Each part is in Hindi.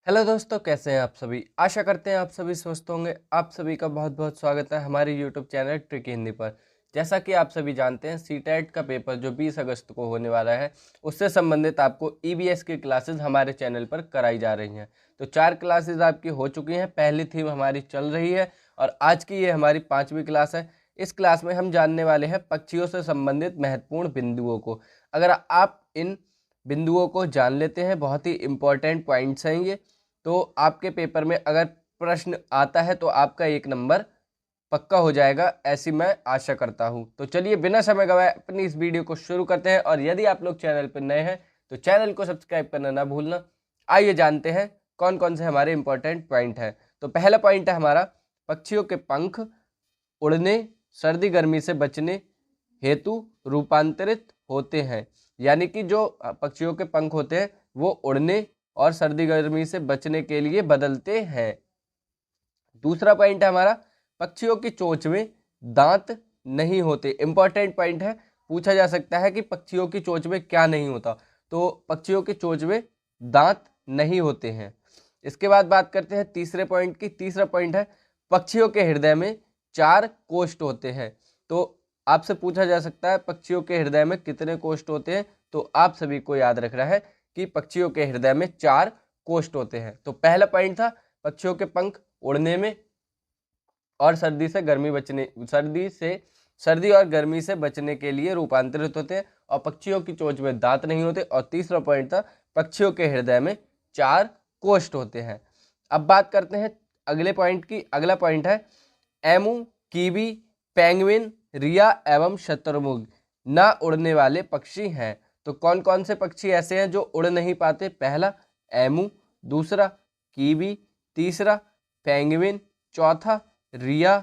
हेलो दोस्तों, कैसे हैं आप सभी। आशा करते हैं आप सभी स्वस्थ होंगे। आप सभी का बहुत बहुत स्वागत है हमारे यूट्यूब चैनल ट्रिकी हिंदी पर। जैसा कि आप सभी जानते हैं, सीटेट का पेपर जो 20 अगस्त को होने वाला है, उससे संबंधित आपको ईवीएस की क्लासेस हमारे चैनल पर कराई जा रही हैं। तो 4 क्लासेस आपकी हो चुकी हैं। पहली थीम हमारी चल रही है और आज की ये हमारी 5वीं क्लास है। इस क्लास में हम जानने वाले हैं पक्षियों से संबंधित महत्वपूर्ण बिंदुओं को। अगर आप इन बिंदुओं को जान लेते हैं, बहुत ही इंपॉर्टेंट पॉइंट्स हैं ये, तो आपके पेपर में अगर प्रश्न आता है तो आपका 1 नंबर पक्का हो जाएगा, ऐसी मैं आशा करता हूं। तो चलिए बिना समय गवाए अपनी इस वीडियो को शुरू करते हैं। और यदि आप लोग चैनल पर नए हैं तो चैनल को सब्सक्राइब करना ना भूलना। आइए जानते हैं कौन कौन से हमारे इंपॉर्टेंट पॉइंट है। तो पहला पॉइंट है हमारा, पक्षियों के पंख उड़ने, सर्दी गर्मी से बचने हेतु रूपांतरित होते हैं। यानी कि जो पक्षियों के पंख होते हैं वो उड़ने और सर्दी गर्मी से बचने के लिए बदलते हैं। दूसरा पॉइंट है हमारा, पक्षियों की चोंच में दांत नहीं होते। इंपॉर्टेंट पॉइंट है, पूछा जा सकता है कि पक्षियों की चोंच में क्या नहीं होता। तो पक्षियों की चोंच में दांत नहीं होते हैं। इसके बाद बात करते हैं तीसरे पॉइंट की। तीसरा पॉइंट है, पक्षियों के हृदय में 4 कोष्ठ होते हैं। तो आपसे पूछा जा सकता है पक्षियों के हृदय में कितने कोष्ठ होते हैं। तो आप सभी को याद रखना है कि पक्षियों के हृदय में 4 कोष्ठ होते हैं। तो पहला पॉइंट था, पक्षियों के पंख उड़ने में और सर्दी और गर्मी से बचने के लिए रूपांतरित होते हैं, और पक्षियों की चोंच में दांत नहीं होते। और तीसरा पॉइंट था, पक्षियों के हृदय में 4 कोष्ठ होते हैं। अब बात करते हैं अगले पॉइंट की। अगला पॉइंट है, एमू, कीवी, पेंगुइन, रिया एवं शतुरमुर्ग ना उड़ने वाले पक्षी हैं। तो कौन कौन से पक्षी ऐसे हैं जो उड़ नहीं पाते? पहला एमू, दूसरा कीवी, तीसरा पेंगुइन, चौथा रिया,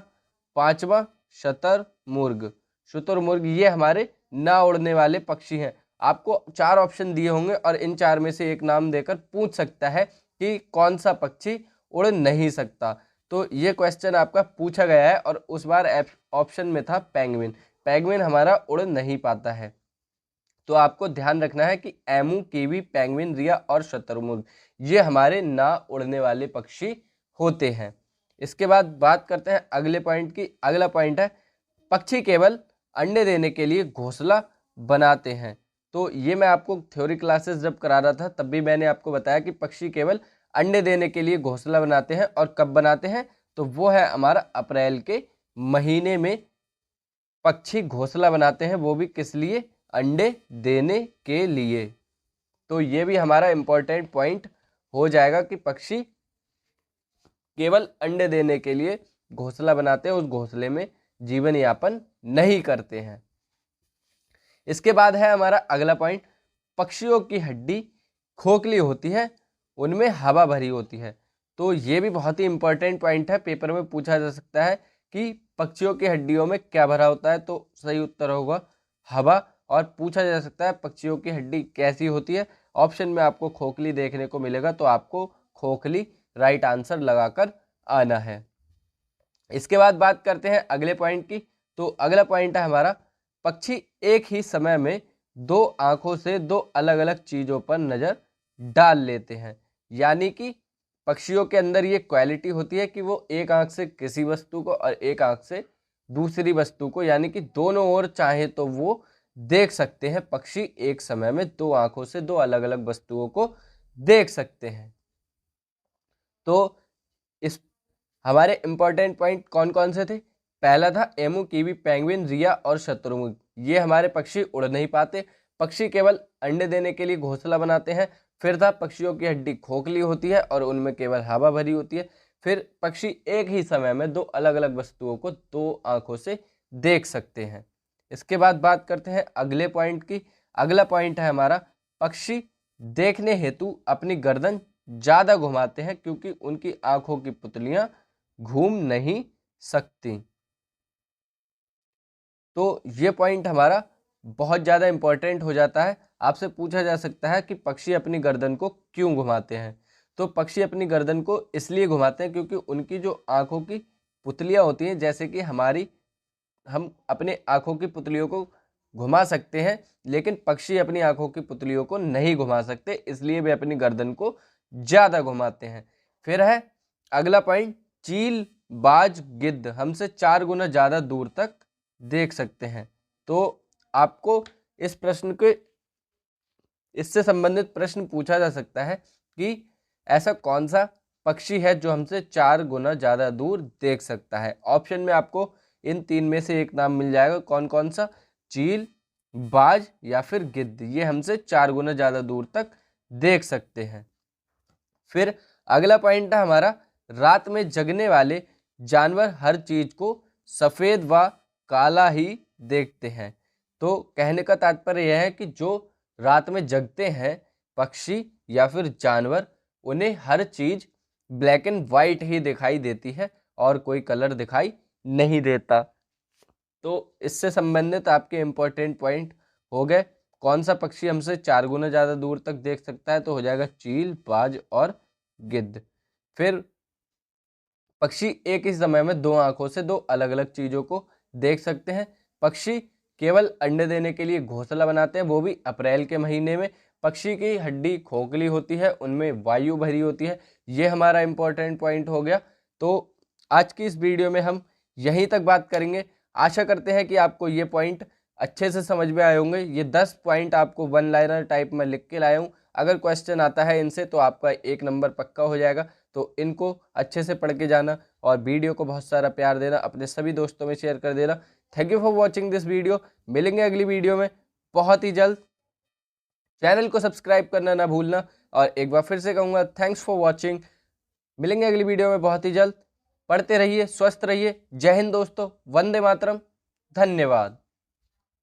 पांचवा शतुरमुर्ग। शुतुरमुर्ग ये हमारे ना उड़ने वाले पक्षी हैं। आपको 4 ऑप्शन दिए होंगे और इन 4 में से एक नाम देकर पूछ सकता है कि कौन सा पक्षी उड़ नहीं सकता। तो ये क्वेश्चन आपका पूछा गया है और उस बार ऑप्शन में था पेंगुइन। पेंगुइन हमारा उड़ नहीं पाता है। तो आपको ध्यान रखना है कि एमू, कीवी, पेंगुइन, रिया और शतुरमुर्ग ये हमारे ना उड़ने वाले पक्षी होते हैं। इसके बाद बात करते हैं अगले पॉइंट की। अगला पॉइंट है, पक्षी केवल अंडे देने के लिए घोंसला बनाते हैं। तो ये मैं आपको थ्योरी क्लासेस जब करा रहा था तब भी मैंने आपको बताया कि पक्षी केवल अंडे देने के लिए घोंसला बनाते हैं। और कब बनाते हैं? तो वो है हमारा अप्रैल के महीने में पक्षी घोंसला बनाते हैं, वो भी किस लिए? अंडे देने के लिए। तो ये भी हमारा इंपॉर्टेंट पॉइंट हो जाएगा कि पक्षी केवल अंडे देने के लिए घोंसला बनाते हैं, उस घोंसले में जीवन यापन नहीं करते हैं। इसके बाद है हमारा अगला पॉइंट, पक्षियों की हड्डी खोखली होती है, उनमें हवा भरी होती है। तो ये भी बहुत ही इंपॉर्टेंट पॉइंट है, पेपर में पूछा जा सकता है कि पक्षियों की हड्डियों में क्या भरा होता है। तो सही उत्तर होगा हवा। और पूछा जा सकता है पक्षियों की हड्डी कैसी होती है। ऑप्शन में आपको खोखली देखने को मिलेगा, तो आपको खोखली राइट आंसर लगाकर आना है। इसके बाद बात करते हैं अगले पॉइंट की। तो अगला पॉइंट है हमारा, पक्षी एक ही समय में 2 आंखों से 2 अलग अलग चीजों पर नजर डाल लेते हैं। यानी कि पक्षियों के अंदर ये क्वालिटी होती है कि वो एक आंख से किसी वस्तु को और एक आंख से दूसरी वस्तु को, यानी कि दोनों ओर चाहे तो वो देख सकते हैं। पक्षी एक समय में 2 आंखों से 2 अलग अलग वस्तुओं को देख सकते हैं। तो इस हमारे इंपॉर्टेंट पॉइंट कौन कौन से थे? पहला था एमू, कीवी, पेंगुइन, रिया और शतुरमुर्ग। ये हमारे पक्षी उड़ नहीं पाते, पक्षी केवल अंडे देने के लिए घोंसला बनाते हैं। फिर था पक्षियों की हड्डी खोखली होती है और उनमें केवल हवा भरी होती है। फिर पक्षी एक ही समय में 2 अलग अलग वस्तुओं को 2 आंखों से देख सकते हैं। इसके बाद बात करते हैं अगले पॉइंट की। अगला पॉइंट है हमारा, पक्षी देखने हेतु अपनी गर्दन ज्यादा घुमाते हैं क्योंकि उनकी आंखों की पुतलियां घूम नहीं सकती। तो ये पॉइंट हमारा बहुत ज़्यादा इंपॉर्टेंट हो जाता है। आपसे पूछा जा सकता है कि पक्षी अपनी गर्दन को क्यों घुमाते हैं। तो पक्षी अपनी गर्दन को इसलिए घुमाते हैं क्योंकि उनकी जो आंखों की पुतलियां होती हैं, जैसे कि हम अपने आंखों की पुतलियों को घुमा सकते हैं, लेकिन पक्षी अपनी आंखों की पुतलियों को नहीं घुमा सकते, इसलिए वे अपनी गर्दन को ज़्यादा घुमाते हैं। फिर है अगला पॉइंट, चील, बाज, गिद्ध हमसे 4 गुना ज़्यादा दूर तक देख सकते हैं। तो आपको इस प्रश्न के इससे संबंधित प्रश्न पूछा जा सकता है कि ऐसा कौन सा पक्षी है जो हमसे 4 गुना ज़्यादा दूर देख सकता है। ऑप्शन में आपको इन 3 में से एक नाम मिल जाएगा। कौन कौन सा? चील, बाज या फिर गिद्ध। ये हमसे 4 गुना ज़्यादा दूर तक देख सकते हैं। फिर अगला पॉइंट है हमारा, रात में जगने वाले जानवर हर चीज को सफेद व काला ही देखते हैं। तो कहने का तात्पर्य यह है कि जो रात में जगते हैं पक्षी या फिर जानवर, उन्हें हर चीज ब्लैक एंड वाइट ही दिखाई देती है और कोई कलर दिखाई नहीं देता। तो इससे संबंधित आपके इंपॉर्टेंट पॉइंट हो गए। कौन सा पक्षी हमसे 4 गुना ज़्यादा दूर तक देख सकता है? तो हो जाएगा चील, बाज और गिद्ध। फिर पक्षी एक ही समय में 2 आंखों से 2 अलग अलग चीज़ों को देख सकते हैं। पक्षी केवल अंडे देने के लिए घोंसला बनाते हैं, वो भी अप्रैल के महीने में। पक्षी की हड्डी खोखली होती है, उनमें वायु भरी होती है। ये हमारा इंपॉर्टेंट पॉइंट हो गया। तो आज की इस वीडियो में हम यहीं तक बात करेंगे। आशा करते हैं कि आपको ये पॉइंट अच्छे से समझ में आए होंगे। ये 10 पॉइंट आपको वन लाइनर टाइप में लिख के लाया हूँ। अगर क्वेश्चन आता है इनसे तो आपका 1 नंबर पक्का हो जाएगा। तो इनको अच्छे से पढ़ के जाना और वीडियो को बहुत सारा प्यार देना, अपने सभी दोस्तों में शेयर कर देना। Thank you for watching this video. मिलेंगे अगली वीडियो में बहुत ही जल्द। चैनल को सब्सक्राइब करना ना भूलना। और एक बार फिर से कहूँगा, थैंक्स फॉर वॉचिंग। मिलेंगे अगली वीडियो में बहुत ही जल्द। पढ़ते रहिए, स्वस्थ रहिए। जय हिंद दोस्तों, वंदे मातरम, धन्यवाद।